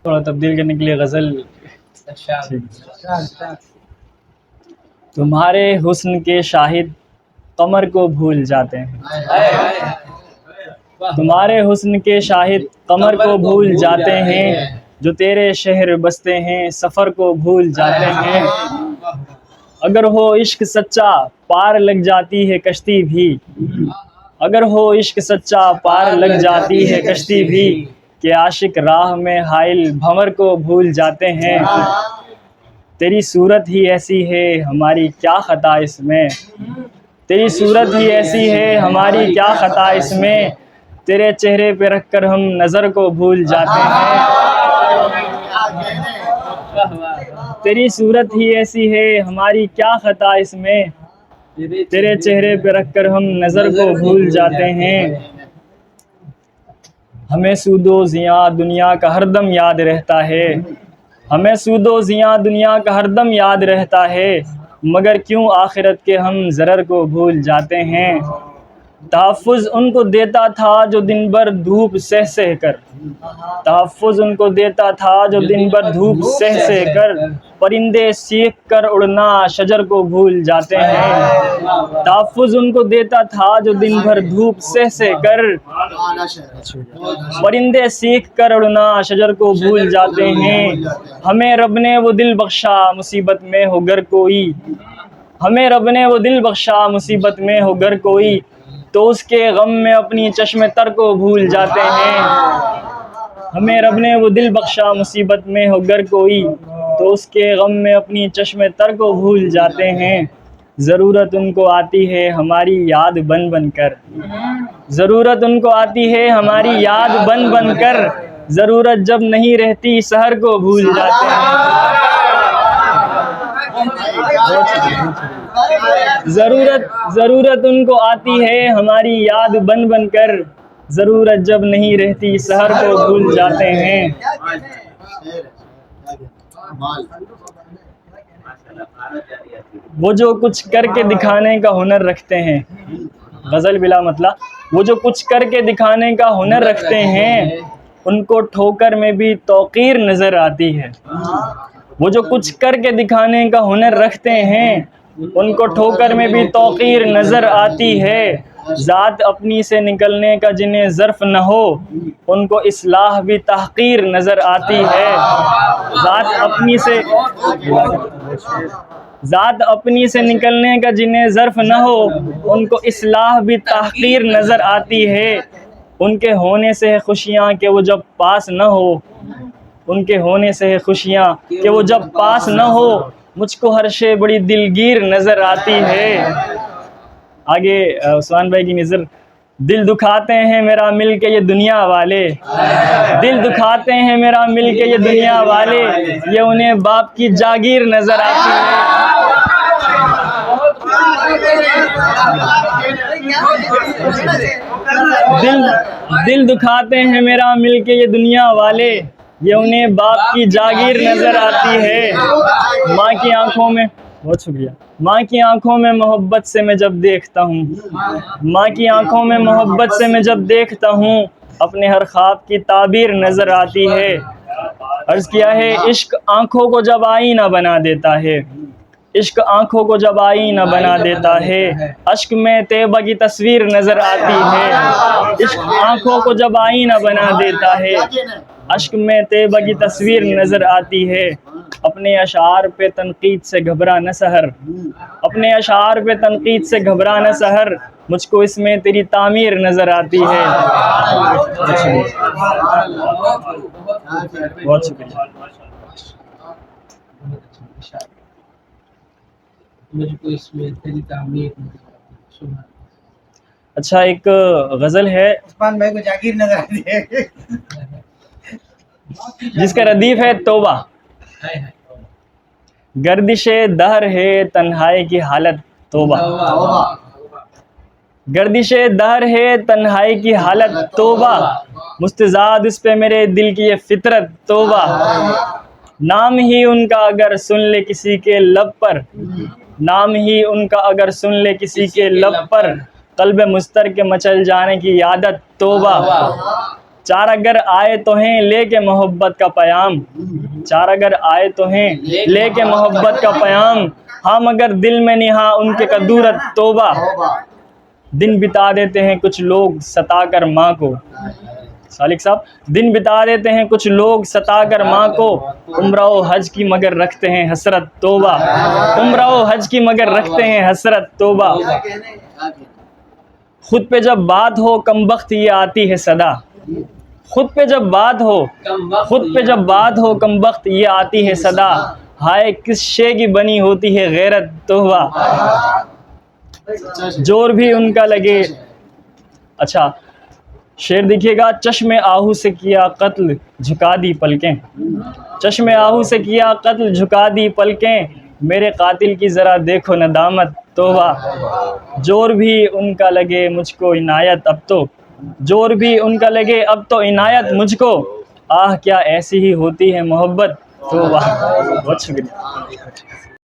थोड़ा तब्दील करने के लिए गज़ल। तुम्हारे हुस्न के शाहिद कमर को भूल जाते हैं, तुम्हारे हुस्न के शाहिद कमर को भूल जाते हैं, जो तेरे शहर बसते हैं सफ़र को भूल जाते हैं। अगर हो इश्क सच्चा पार लग जाती है कश्ती भी, अगर हो इश्क सच्चा पार लग जाती है कश्ती भी, कि आशिक राह में हाइल भंवर को भूल जाते हैं। तेरी सूरत ही ऐसी है हमारी क्या खता इसमें, तेरी सूरत ही ऐसी है हमारी क्या खता इसमें, तेरे चेहरे पे रखकर हम नज़र को भूल जाते हैं। तेरी सूरत ही ऐसी है हमारी क्या खता इसमें, तेरे चेहरे पे रखकर हम नज़र को भूल जाते हैं। हमें सूदो ज़िया दुनिया का हरदम याद रहता है, हमें सूदो ज़िया दुनिया का हरदम याद रहता है, मगर क्यों आखिरत के हम ज़रर को भूल जाते हैं। तहफ़्फ़ुज़ उनको देता था जो दिन भर धूप सह सह कर, तहफ़्फ़ुज़ उनको देता था जो दिन भर धूप सह सह कर, परिंदे सीख कर उड़ना शजर को भूल जाते हैं। तहफ़्फ़ुज़ उनको देता था जो दिन भर धूप सह सह कर, परिंदे सीख कर उड़ना शजर को भूल जाते हैं। हमें रब ने वो दिल बख्शा मुसीबत में हो गर कोई, हमें रब ने वो दिल बख्शा मुसीबत में हो गर कोई, तो उसके गम में अपनी चश्मे तर को भूल जाते हैं। हमें रब ने वो दिल बख्शा मुसीबत में हो गर कोई, तो उसके गम में अपनी चश्मे तर को भूल जाते हैं। ज़रूरत उनको आती है हमारी याद बन बन कर, ज़रूरत उनको आती है हमारी याद बन बन कर, ज़रूरत जब नहीं रहती सहर को भूल जाते हैं। ज़रूरत उनको आती है हमारी याद बन बन कर, ज़रूरत जब नहीं रहती सहर को भूल जाते हैं। वो जो कुछ करके दिखाने का हुनर रखते हैं, गज़ल बिला मतलब, वो जो कुछ करके दिखाने का हुनर रखते हैं, उनको ठोकर में भी तौक़ीर नज़र आती है। वो जो कुछ करके दिखाने का हुनर रखते हैं, उनको ठोकर में भी तौक़ीर नज़र आती है। ज़ात अपनी से निकलने का जिन्हें ज़र्फ़ न हो, उनको इस्लाह भी तहक़ीर नज़र आती है। ज़ात अपनी से निकलने का जिन्हें ज़र्फ़ न हो, उनको इस्लाह भी तहक़ीर नज़र आती है। उनके होने से है खुशियाँ कि वो जब पास न हो, उनके होने से है खुशियाँ कि वो जब पास न हो, मुझको हर शे बड़ी दिलगीर नज़र आती है। आगे उस्मान भाई की नज़र, दिल दुखाते हैं मेरा मिल के ये दुनिया वाले, दिल दुखाते हैं मेरा मिल के ये दुनिया वाले, ये उन्हें बाप की जागीर नज़र आती है। दिल दुखाते हैं मेरा मिल के ये दुनिया वाले, ये उन्हें बाप की जागीर नज़र आती है। माँ की आंखों में, बहुत शुक्रिया, माँ की आंखों में मोहब्बत से मैं जब देखता हूँ, माँ की आंखों में मोहब्बत से मैं जब देखता हूँ, अपने हर ख्वाब की ताबीर नज़र आती है। अर्ज़ किया है, इश्क आंखों को जब आईना बना देता है, इश्क आंखों को जब आईना बना देता है, अश्क में तैयबा की तस्वीर नज़र आती है। इश्क आंखों को जब आईना बना देता है, अश्क में तैयबा की तस्वीर नज़र आती है। अपने अशार पे तनकीद से घबरा न सहर, अपने अशार पे तनकीद से घबरा न सहर, मुझको इसमें तेरी तामीर नज़र आती है। बहुत शुक्रिया। मुझको इसमें तेरी तामीर। अच्छा, एक गज़ल है उस्मान भाई को जागीर नजर आती है, जिसका रदीफ है तौबा। गर्दिशे दहर है तन्हाई की हालत तौबा, गर्दिशे दहर है तन्हाई की हालत तौबा, मुस्तज़ाद इस पे मेरे दिल की ये फितरत तौबा। नाम ही उनका अगर सुन ले किसी के लब पर, नाम ही उनका अगर सुन ले किसी के लब पर, क़ल्ब मुस्तर के मचल जाने की आदत तौबा। चार अगर आए तो हैं लेके मोहब्बत का पैगाम, चार अगर आए तो हैं लेके मोहब्बत का पैगाम, हम अगर दिल में निहा उनके कदूरत तोबा, दिन बिता देते हैं कुछ लोग सताकर माँ को, सालिक साहब, दिन बिता देते हैं कुछ लोग सताकर माँ को, उम्रा हज की मगर रखते हैं हसरत तोबा, उम्रा हज की मगर रखते हैं हसरत तोबा। खुद पे जब बात हो कमबख्त ये आती है सदा, खुद पे जब बात हो, खुद पे जब बात हो कमबख्त ये आती है सदा, हाय किस शे की बनी होती है गैरत तोबा, जोर भी उनका लगे। अच्छा शेर देखिएगा, चश्मे आहू से किया कत्ल झुका दी पलकें, चश्मे आहू से किया कत्ल झुका दी पलकें, मेरे कातिल की ज़रा देखो नदामत तोबा, जोर भी उनका लगे मुझको इनायत अब तो, जोर भी उनका लगे अब तो इनायत मुझको, आह क्या ऐसी ही होती है मोहब्बत तोबा। बहुत शुक्रिया।